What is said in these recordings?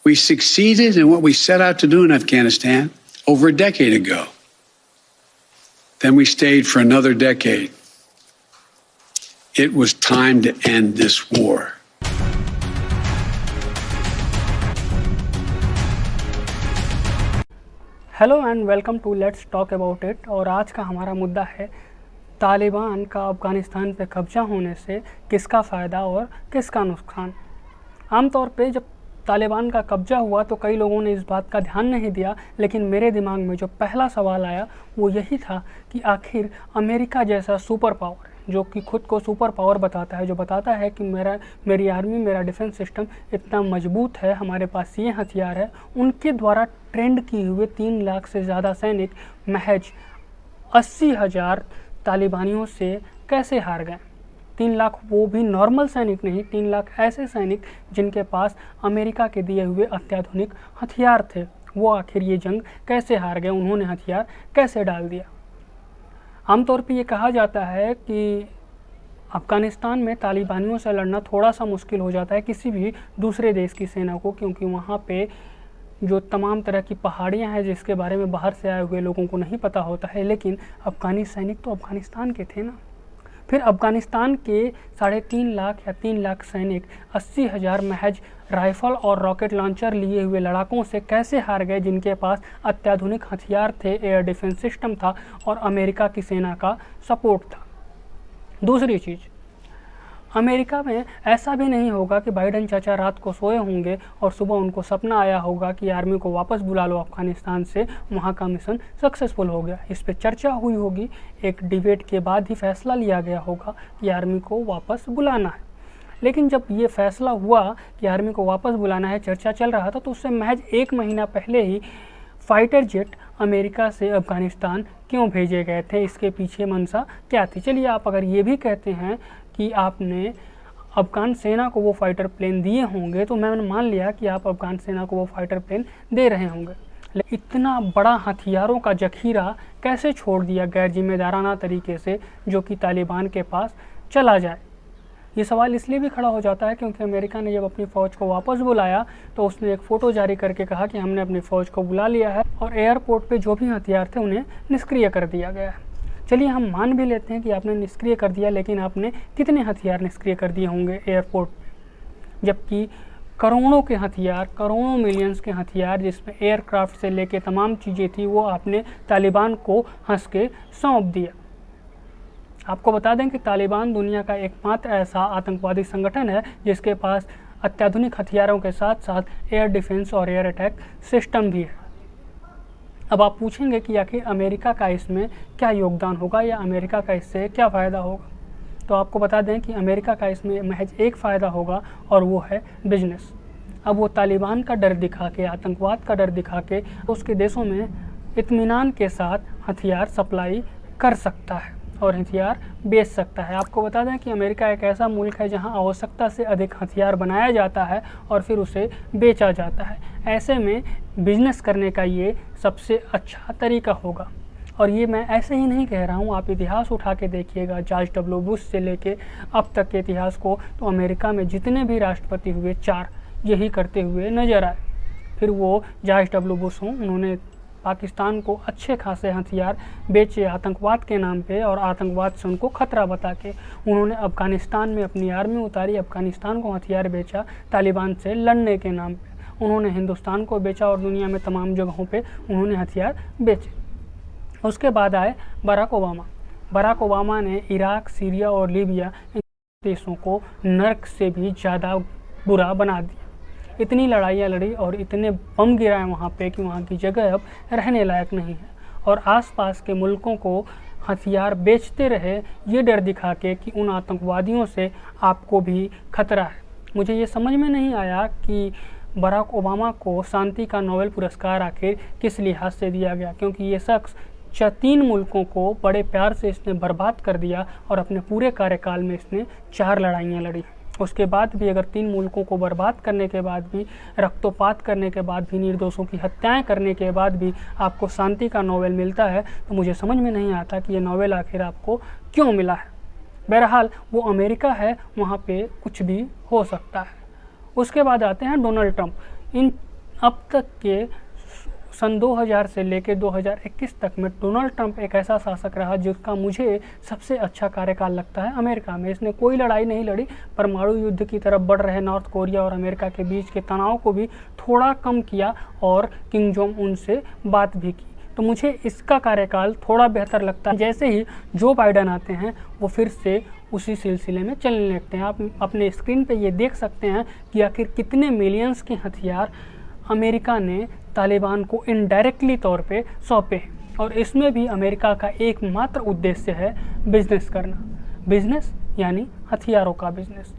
We succeeded in what we set out to do in Afghanistan over a decade ago. Then we stayed for another decade. It was time to end this war. Hello and welcome to let's talk about it. और आज का हमारा मुद्दा है तालिबान का अफ़गानिस्तान पे कब्जा होने से किसका फ़ायदा और किसका नुकसान। आमतौर पे जब तालिबान का कब्जा हुआ तो कई लोगों ने इस बात का ध्यान नहीं दिया, लेकिन मेरे दिमाग में जो पहला सवाल आया वो यही था कि आखिर अमेरिका जैसा सुपर पावर, जो कि खुद को सुपर पावर बताता है, जो बताता है कि मेरी आर्मी, मेरा डिफेंस सिस्टम इतना मजबूत है, हमारे पास ये हथियार है, उनके द्वारा ट्रेंड किए हुए 3 लाख से ज़्यादा सैनिक महज 80,000 तालिबानियों से कैसे हार गए। 3 लाख, वो भी नॉर्मल सैनिक नहीं, 3 लाख ऐसे सैनिक जिनके पास अमेरिका के दिए हुए अत्याधुनिक हथियार थे। वो आखिर ये जंग कैसे हार गए, उन्होंने हथियार कैसे डाल दिया। आमतौर पे ये कहा जाता है कि अफ़गानिस्तान में तालिबानियों से लड़ना थोड़ा सा मुश्किल हो जाता है किसी भी दूसरे देश की सेना को, क्योंकि वहाँ पे जो तमाम तरह की पहाड़ियाँ हैं जिसके बारे में बाहर से आए हुए लोगों को नहीं पता होता है। लेकिन अफ़गानी सैनिक तो अफ़गानिस्तान के थे ना। फिर अफ़गानिस्तान के 3.5 लाख या 3 लाख सैनिक 80,000 महज राइफ़ल और रॉकेट लॉन्चर लिए हुए लड़ाकों से कैसे हार गए, जिनके पास अत्याधुनिक हथियार थे, एयर डिफेंस सिस्टम था और अमेरिका की सेना का सपोर्ट था। दूसरी चीज़, अमेरिका में ऐसा भी नहीं होगा कि बाइडन चाचा रात को सोए होंगे और सुबह उनको सपना आया होगा कि आर्मी को वापस बुला लो अफ़गानिस्तान से, वहाँ का मिशन सक्सेसफुल हो गया। इस पर चर्चा हुई होगी, एक डिबेट के बाद ही फैसला लिया गया होगा कि आर्मी को वापस बुलाना है। लेकिन जब ये फैसला हुआ कि आर्मी को वापस बुलाना है, चर्चा चल रहा था, तो उससे महज 1 महीना पहले ही फाइटर जेट अमेरिका से अफ़गानिस्तान क्यों भेजे गए थे, इसके पीछे मंशा क्या थी। चलिए, आप अगर ये भी कहते हैं कि आपने अफ़गान सेना को वो फाइटर प्लेन दिए होंगे, तो मैंने मान लिया कि आप अफ़गान सेना को वो फाइटर प्लेन दे रहे होंगे। लेकिन इतना बड़ा हथियारों का जखीरा कैसे छोड़ दिया गैर जिम्मेदाराना तरीके से, जो कि तालिबान के पास चला जाए। ये सवाल इसलिए भी खड़ा हो जाता है क्योंकि अमेरिका ने जब अपनी फ़ौज को वापस बुलाया तो उसने एक फ़ोटो जारी करके कहा कि हमने अपनी फ़ौज को बुला लिया है और एयरपोर्ट पे जो भी हथियार थे उन्हें निष्क्रिय कर दिया गया है। चलिए, हम मान भी लेते हैं कि आपने निष्क्रिय कर दिया, लेकिन आपने कितने हथियार निष्क्रिय कर दिए होंगे एयरपोर्ट पे, जबकि करोड़ों के हथियार, करोड़ों मिलियंस के हथियार, जिसमें एयरक्राफ्ट से लेके तमाम चीज़ें थी, वो आपने तालिबान को हंस के सौंप दिया। आपको बता दें कि तालिबान दुनिया का एकमात्र ऐसा आतंकवादी संगठन है जिसके पास अत्याधुनिक हथियारों के साथ साथ एयर डिफेंस और एयर अटैक सिस्टम भी है। अब आप पूछेंगे कि आखिर अमेरिका का इसमें क्या योगदान होगा या अमेरिका का इससे क्या फ़ायदा होगा। तो आपको बता दें कि अमेरिका का इसमें महज एक फ़ायदा होगा और वो है बिजनेस। अब वो तालिबान का डर दिखा के, आतंकवाद का डर दिखा के उसके देशों में इत्मीनान के साथ हथियार सप्लाई कर सकता है और हथियार बेच सकता है। आपको बता दें कि अमेरिका एक ऐसा मुल्क है जहां आवश्यकता से अधिक हथियार बनाया जाता है और फिर उसे बेचा जाता है। ऐसे में बिजनेस करने का ये सबसे अच्छा तरीका होगा। और ये मैं ऐसे ही नहीं कह रहा हूँ, आप इतिहास उठा के देखिएगा, जॉर्ज डब्ल्यू बुश से लेके अब तक के इतिहास को, तो अमेरिका में जितने भी राष्ट्रपति हुए 4 यही करते हुए नज़र आए। फिर वो जॉर्ज डब्ल्यू बुश हों, उन्होंने पाकिस्तान को अच्छे खासे हथियार बेचे आतंकवाद के नाम पे और आतंकवाद से उनको खतरा बता के। उन्होंने अफ़गानिस्तान में अपनी आर्मी उतारी, अफ़गानिस्तान को हथियार बेचा तालिबान से लड़ने के नाम पे। उन्होंने हिंदुस्तान को बेचा और दुनिया में तमाम जगहों पे उन्होंने हथियार बेचे। उसके बाद आए बराक ओबामा। बराक ओबामा ने इराक, सीरिया और लीबिया इन देशों को नर्क से भी ज़्यादा बुरा बना दिया। इतनी लड़ाइयाँ लड़ी और इतने बम गिराए वहाँ पे कि वहाँ की जगह अब रहने लायक नहीं है। और आसपास के मुल्कों को हथियार बेचते रहे, ये डर दिखा के कि उन आतंकवादियों से आपको भी खतरा है। मुझे ये समझ में नहीं आया कि बराक ओबामा को शांति का नोबेल पुरस्कार आखिर किस लिहाज से दिया गया, क्योंकि ये शख्स 3 मुल्कों को बड़े प्यार से इसने बर्बाद कर दिया और अपने पूरे कार्यकाल में इसने 4 लड़ाइयाँ लड़ी। उसके बाद भी अगर 3 मुल्कों को बर्बाद करने के बाद भी, रक्तपात करने के बाद भी, निर्दोषों की हत्याएं करने के बाद भी आपको शांति का नोबेल मिलता है, तो मुझे समझ में नहीं आता कि ये नोबेल आखिर आपको क्यों मिला है। बहरहाल वो अमेरिका है, वहाँ पे कुछ भी हो सकता है। उसके बाद आते हैं डोनाल्ड ट्रंप। इन अब तक के सन 2000 से लेकर 2021 तक में डोनाल्ड ट्रंप एक ऐसा शासक रहा जिसका मुझे सबसे अच्छा कार्यकाल लगता है अमेरिका में। इसने कोई लड़ाई नहीं लड़ी, परमाणु युद्ध की तरफ बढ़ रहे नॉर्थ कोरिया और अमेरिका के बीच के तनाव को भी थोड़ा कम किया और किम जोंग उन से बात भी की। तो मुझे इसका कार्यकाल थोड़ा बेहतर लगता है। जैसे ही जो बाइडन आते हैं वो फिर से उसी सिलसिले में चलने लगते हैं। आप अपने स्क्रीन पे ये देख सकते हैं कि आखिर कितने मिलियंस के हथियार अमेरिका ने तालिबान को इनडायरेक्टली तौर पे सौंपे हैं। और इसमें भी अमेरिका का एकमात्र उद्देश्य है बिजनेस करना। बिजनेस यानी हथियारों का बिजनेस।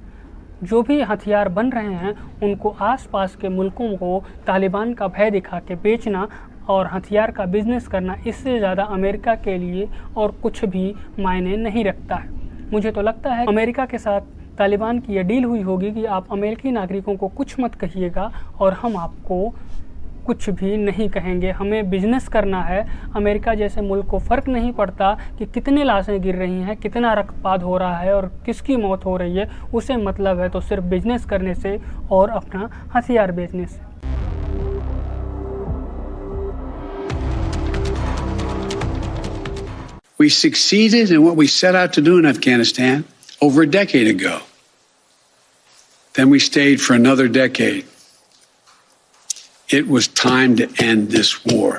जो भी हथियार बन रहे हैं उनको आसपास के मुल्कों को तालिबान का भय दिखा के बेचना और हथियार का बिजनेस करना, इससे ज़्यादा अमेरिका के लिए और कुछ भी मायने नहीं रखता है। मुझे तो लगता है अमेरिका के साथ तालिबान की यह डील हुई होगी कि आप अमेरिकी नागरिकों को कुछ मत कहिएगा और हम आपको कुछ भी नहीं कहेंगे। हमें बिजनेस करना है। अमेरिका जैसे मुल्क को फ़र्क नहीं पड़ता कि कितने लाशें गिर रही हैं, कितना रक्तपात हो रहा है और किसकी मौत हो रही है। उसे मतलब है तो सिर्फ बिजनेस करने से और अपना हथियार बेचने से। We succeeded in what we set out to do in Afghanistan over a decade ago. Then we stayed for another decade. It was time to end this war.